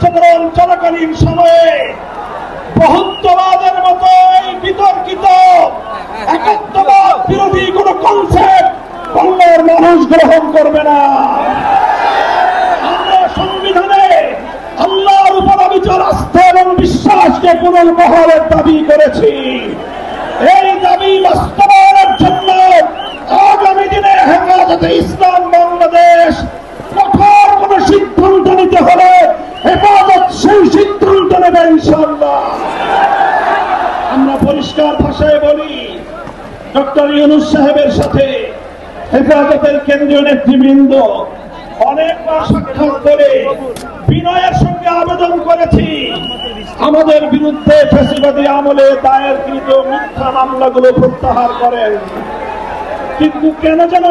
আন্দোলন চলাকালীন সময়ে বহুত্ববাদের মতো এই বিতর্কিত একাত্মবাদ বিরোধী কোন কনসেপ্ট বাংলার মানুষ গ্রহণ করবে না। আমরা সংবিধানে আল্লাহর উপর অবিচল আস্থা এবং বিশ্বাসকে পুনর্বহালের দাবি করেছি। এই দাবি বাস্তবায়নের জন্য আগামী দিনে হেফাজতে ইসলাম বাংলাদেশ কঠোর কোন সিদ্ধান্ত নিতে হলে হেফাজত সেই সিদ্ধান্ত নেবে ইনশাআল্লাহ। আমরা পরিষ্কার ভাষায় বলি, ডক্টর ইউনূস সাহেবের সাথে হেফাজতের কেন্দ্রীয় নেতৃবৃন্দ অনেকবার সাক্ষাৎ করে বিনয়ের সঙ্গে আবেদন করেছি আমাদের বিরুদ্ধে ফ্যাসিবাদী আমলে দায়েরকৃত মিথ্যা মামলাগুলো প্রত্যাহার করেন, কিন্তু কেন যেন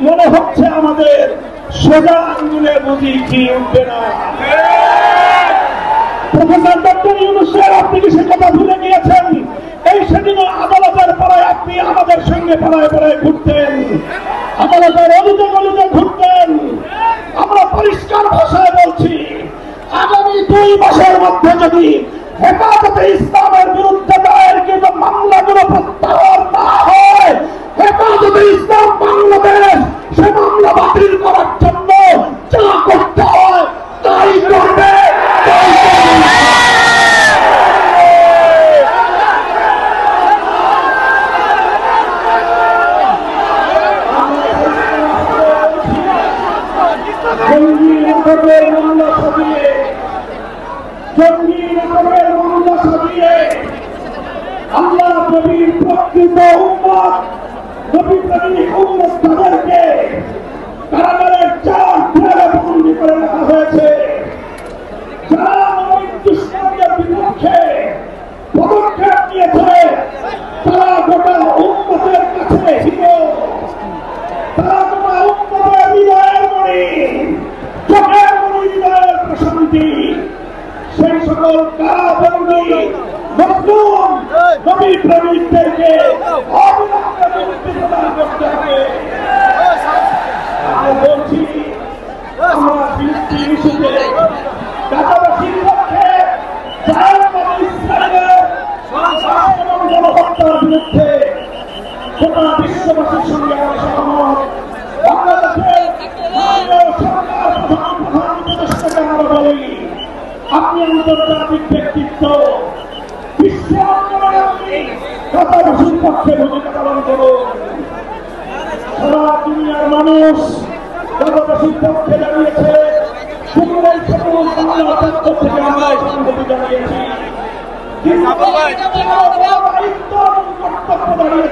মনে হচ্ছে আমাদের সোজা আঙ্গুলে বুঝি কি উঠবে না। প্রফেসর ডক্টর ইউনূস সাহেব, আপনি কি সে কথা ভুলে গিয়েছেন? এই সেদিনও আদালতের পাড়ায় আপনি আমাদের সঙ্গে পাড়ায় পাড়ায় ঘুরতেন, আদালতের অলিতে গলিতে ঘুরতেন। আমরা পরিষ্কার ভাষায় বলছি, আগামী 2 মাসের মধ্যে যদি হেফাজতে ইসলামের বিরুদ্ধে দায়েরকৃত মামলাগুলো প্রত্যাহার না হয়, হেফাজতে ইসলাম বাংলাদেশ সে মামলা বাতিল করার জন্য যা করতে হয় তাই করবে। আল্লাহ নবীর প্রকৃত উম্মত, নবী প্রেমিক উম্মত তাদেরকে কারাগারের 4 দেয়ালে বন্দী করে রাখা হয়েছে। যারা নবীর দুশমনদের বিপক্ষে পদক্ষেপ নিয়েছে তারা গোটা উম্মতের কাছে হিরো, তারা গোটা উম্মতের হৃদয়ের মণি, চোখের মণি, হৃদয়ের প্রশান্তি। সেই সকল কারাবন্দী মজলুম নবী প্রেমিকদেরকে অবিলম্বে মুক্তি প্রদান করতে হবে। আমরা বলছি, আমরা ফিলিস্তিন ইস্যুতে গাজাবাসীর পক্ষে, ইসরায়েলের এবং গণহত্যার বিরুদ্ধে গোটা বিশ্ববাসীর সঙ্গে আমরা সহমত। বাংলাদেশের সরকার প্রধান উপদেষ্টাকে আমরা বলি, আপনি আন্তর্জাতিক ব্যক্তিত্ব, বিশ্ব আন্দোলনে আপনি গাজাবাসীর পক্ষে ভূমিকা পালন করুন। সারা দুনিয়ার মানুষ গাজাবাসীর পক্ষে দাঁড়িয়েছে। বাংলার পক্ষ থেকে আমরা সংহতি জানিয়েছি, কর্তব্য দাঁড়িয়েছে